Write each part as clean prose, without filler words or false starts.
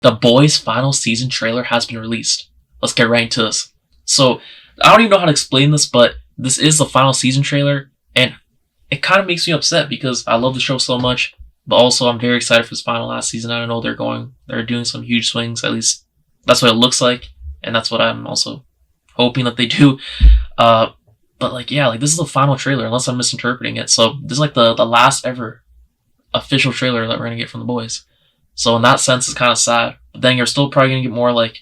The Boys' final season trailer has been released. Let's get right into this. So, I don't even know how to explain this, but this is the final season trailer, and it kind of makes me upset because I love the show so much, but also I'm very excited for this final last season. I know they're doing some huge swings, at least that's what it looks like, and that's what I'm also hoping that they do. But this is the final trailer, unless I'm misinterpreting it. So this is like the last ever official trailer that we're gonna get from The Boys. So in that sense, it's kind of sad. But then you're still probably gonna get more like,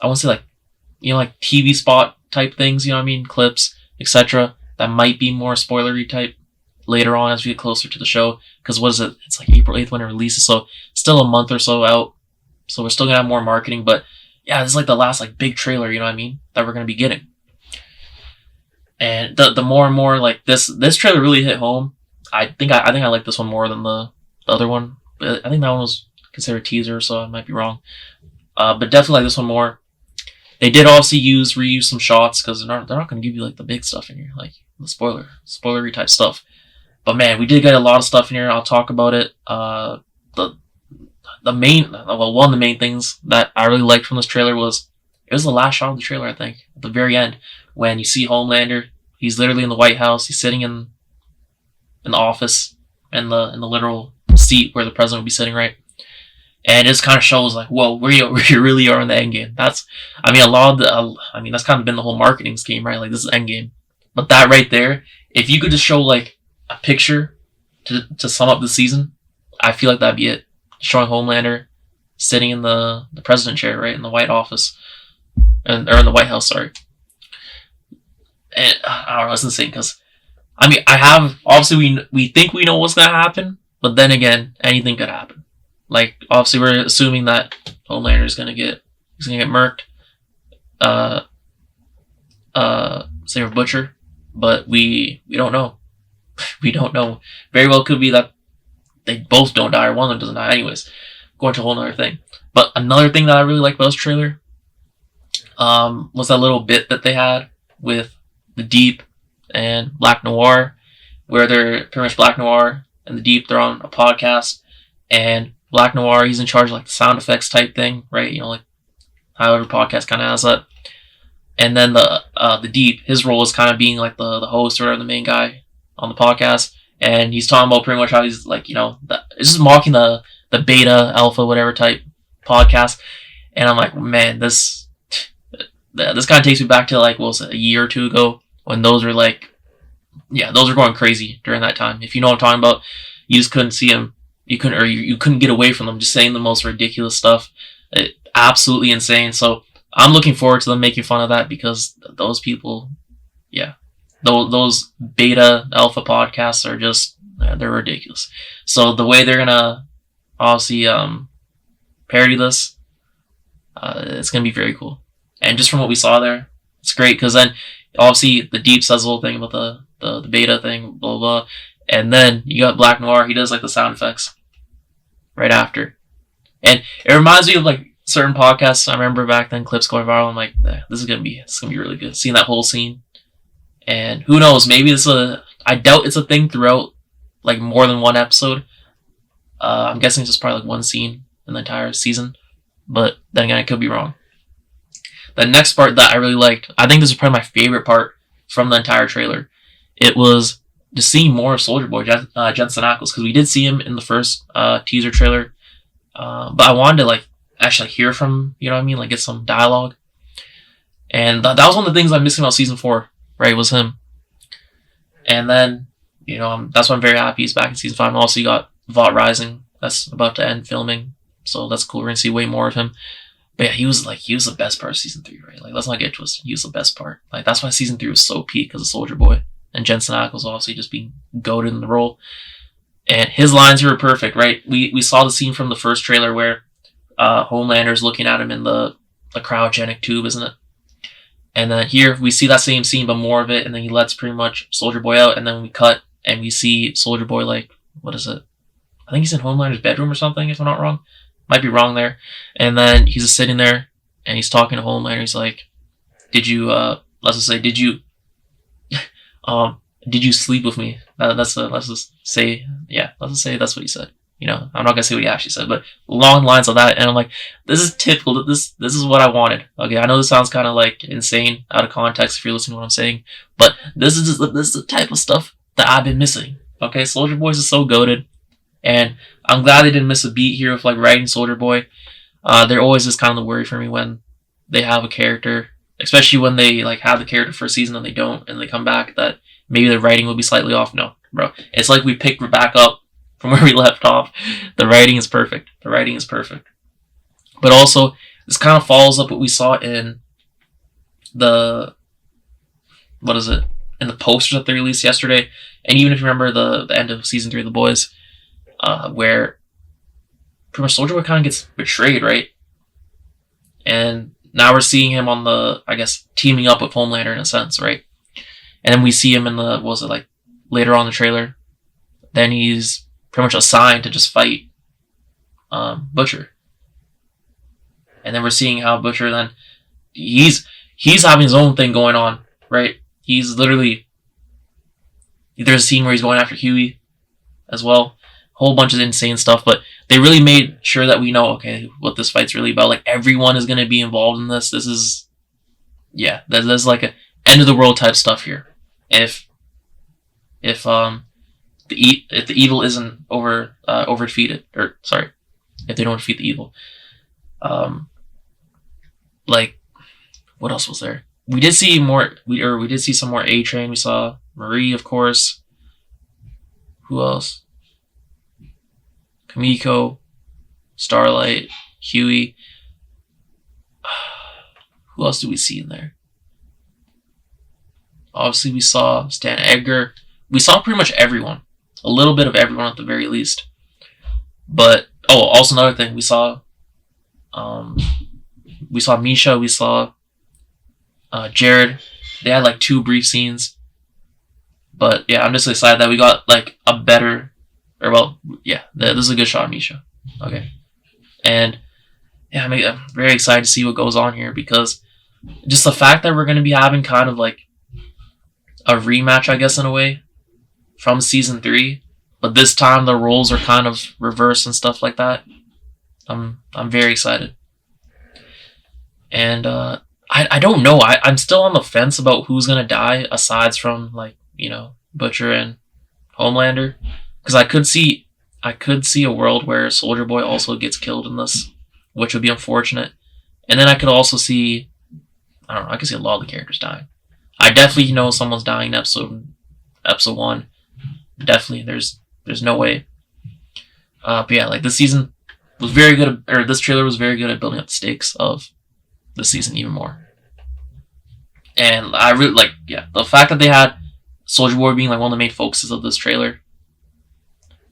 I want to say like, like TV spot type things, clips, etc. That might be more spoilery type later on as we get closer to the show. Because what is it? It's like April 8th when it releases, so still a month or so out. So we're still gonna have more marketing, but yeah, this is like the last like big trailer, that we're gonna be getting. And the more and more like this trailer really hit home. I think I like this one more than the other one. But I think that one was considered a teaser, so I might be wrong. But definitely like this one more. They did obviously reuse some shots because they're not going to give you like the big stuff in here, like the spoilery type stuff. But man, we did get a lot of stuff in here. I'll talk about it. One of the main things that I really liked from this trailer was it was the last shot of the trailer. I think at the very end when you see Homelander, he's literally in the White House. He's sitting in the office in the literal seat where the president would be sitting, right? And it just kind of shows like, whoa, where you really are in the end game. That's kind of been the whole marketing scheme, right? Like this is end game. But that right there, if you could just show like a picture to sum up the season, I feel like that'd be it. Showing Homelander sitting in the president chair, right, in the White Office, or in the White House, sorry. And I don't know, it's insane because we think we know what's gonna happen, but then again, anything could happen. Like, obviously, we're assuming that Homelander is gonna get murked. Same with Butcher, but we don't know. We don't know. Very well could be that they both don't die, or one of them doesn't die. Anyways, going to a whole other thing. But another thing that I really liked about this trailer, was that little bit that they had with the Deep and Black Noir, where they're pretty much Black Noir and the Deep. They're on a podcast, and Black Noir, he's in charge of like the sound effects type thing, right? Like how every podcast kind of has that. And then the Deep, his role is kind of being like the host or the main guy on the podcast, and he's talking about pretty much how he's like, it's just mocking the beta, alpha, whatever type podcast. And I'm like, man, this kind of takes me back to like, what was it, a year or two ago when those were like, those were going crazy during that time. If you know what I'm talking about, you just couldn't see them. You couldn't get away from them, just saying the most ridiculous stuff. Absolutely insane. So I'm looking forward to them making fun of that because those people, those beta alpha podcasts are just, they're ridiculous. So the way they're gonna obviously parody this, it's gonna be very cool. And just from what we saw there, it's great because then obviously the Deep says the whole thing about the beta thing, blah blah. And then you got Black Noir. He does like the sound effects right after, and it reminds me of like certain podcasts. I remember back then clips going viral. I'm like, this is gonna be really good. Seeing that whole scene, and who knows? Maybe I doubt it's a thing throughout like more than one episode. I'm guessing it's just probably like one scene in the entire season, but then again, I could be wrong. The next part that I really liked, I think this is probably my favorite part from the entire trailer. It was just seeing more of Soldier Boy, Jensen Ackles, because we did see him in the first teaser trailer, but I wanted to like actually hear from, like get some dialogue, and that was one of the things I'm missing about season 4, right? Was him, and then that's why I'm very happy he's back in season 5. And also you got Vought Rising, that's about to end filming, so that's cool. We're gonna see way more of him. But yeah, he was the best part of season 3, right? Like, let's not get twisted. He was the best part. Like, that's why season 3 was so peak, because of Soldier Boy. And Jensen Ackles obviously just being goated in the role. And his lines here were perfect, right? We saw the scene from the first trailer where Homelander's looking at him in the cryogenic tube, isn't it? And then here we see that same scene, but more of it, and then he lets pretty much Soldier Boy out, and then we cut, and we see Soldier Boy, like, what is it? I think he's in Homelander's bedroom or something, if I'm not wrong. Might be wrong there. And then he's just sitting there, and he's talking to Homelander. He's like, did you sleep with me? Let's just say that's what he said. I'm not gonna say what he actually said, but along lines of that. And I'm like, this is typical. This is what I wanted. Okay, I know this sounds kind of like insane out of context if you're listening to what I'm saying, but this is the type of stuff that I've been missing. Okay, Soldier Boy is so goated, and I'm glad they didn't miss a beat here with like writing Soldier Boy. They're always just kind of the worry for me when they have a character, especially when they like have the character for a season and they don't, and they come back, that maybe the writing will be slightly off. No, bro, it's like we picked back up from where we left off. The writing is perfect. But also, this kind of follows up what we saw in the in the posters that they released yesterday, and even if you remember the end of season 3 of The Boys, where pretty much Soldier Boy kind of gets betrayed, right? And now we're seeing him on the, I guess, teaming up with Homelander in a sense, right? And then we see him in the, later on in the trailer. Then he's pretty much assigned to just fight Butcher. And then we're seeing how Butcher then, he's having his own thing going on, right? He's literally, there's a scene where he's going after Hughie as well. Whole bunch of insane stuff, but they really made sure that we know, okay, what this fight's really about. Like, everyone is going to be involved in this. This is, there's like a end of the world type stuff here. If the evil isn't over defeated, or sorry, if they don't defeat the evil, like, what else was there? We did see more. We did see some more A-Train. We saw Marie, of course. Who else? Kimiko, Starlight, Hughie. Who else do we see in there? Obviously, we saw Stan Edgar. We saw pretty much everyone. A little bit of everyone at the very least. But, also another thing. We saw Misha. We saw Jared. They had like 2 brief scenes. But, yeah, I'm just excited that we got like a better... this is a good shot of Misha. Okay. And, yeah, I'm very excited to see what goes on here, because just the fact that we're going to be having kind of like a rematch, I guess, in a way, from season 3, but this time the roles are kind of reversed and stuff like that. I'm very excited. And I don't know. I'm still on the fence about who's going to die, aside from, like, Butcher and Homelander. Because I could see a world where Soldier Boy also gets killed in this, which would be unfortunate. And then I could also see, I could see a lot of the characters dying. I definitely know someone's dying in episode 1. Definitely, there's no way. But yeah, like, this season was very good, or this trailer was very good at building up the stakes of the season even more. And I really the fact that they had Soldier Boy being like one of the main focuses of this trailer.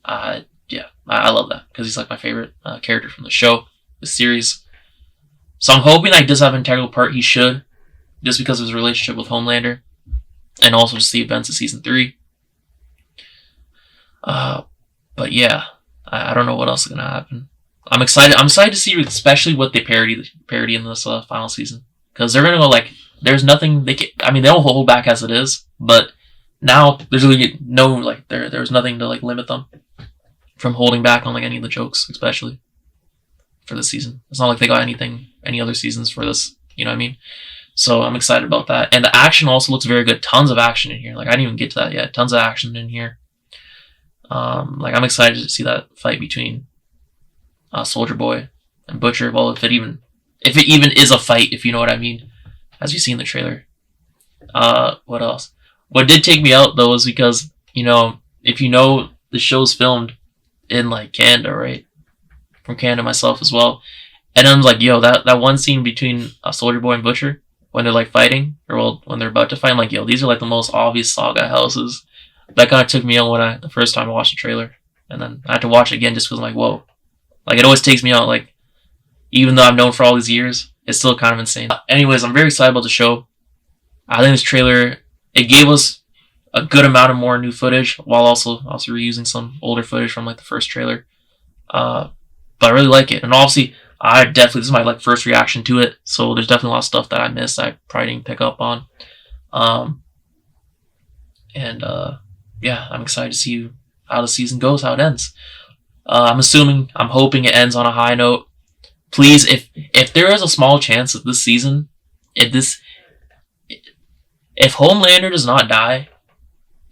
I love that, because he's like my favorite character from the show, the series. So I'm hoping that he does have an integral part. He should, just because of his relationship with Homelander, and also just the events of season 3. But yeah, I don't know what else is gonna happen. I'm excited. I'm excited to see, especially what they parody in this final season, because they're gonna go like, there's nothing they can. I mean, they don't hold back as it is, but now there's really no there's nothing to like limit them from holding back on like any of the jokes, especially for this season. It's not like they got any other seasons for this, you know what I mean? So I'm excited about that. And the action also looks very good. Tons of action in here. Like, I didn't even get to that yet. Tons of action in here. I'm excited to see that fight between Soldier Boy and Butcher. Well, if it even is a fight, if you know what I mean, as you see in the trailer. What else? What did take me out, though, was because, if you know, the show's filmed in, like, Canada, right? From Canada myself as well. And I was like, that one scene between Soldier Boy and Butcher, when they're, like, fighting, or when they're about to fight, I'm like, these are, like, the most obvious Saga houses. That kind of took me out the first time I watched the trailer. And then I had to watch it again just because I'm like, whoa. Like, it always takes me out, like, even though I've known for all these years, it's still kind of insane. Anyways, I'm very excited about the show. I think this trailer, it gave us a good amount of more new footage, while also reusing some older footage from like the first trailer. But I really like it, and obviously, this is my first reaction to it. So there's definitely a lot of stuff that I missed. I probably didn't pick up on. I'm excited to see how the season goes, how it ends. I'm hoping it ends on a high note. Please, if there is a small chance that this season, if Homelander does not die,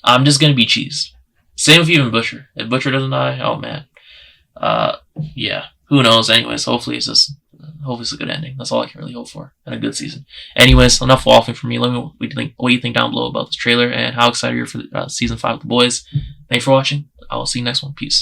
I'm just gonna be cheesed. Same with even Butcher. If Butcher doesn't die, oh man. Yeah. Who knows? Anyways, hopefully it's a good ending. That's all I can really hope for, and a good season. Anyways, enough waffling from me. Let me know what you think down below about this trailer and how excited you're for season 5 of The Boys. Thanks for watching. I will see you next one. Peace.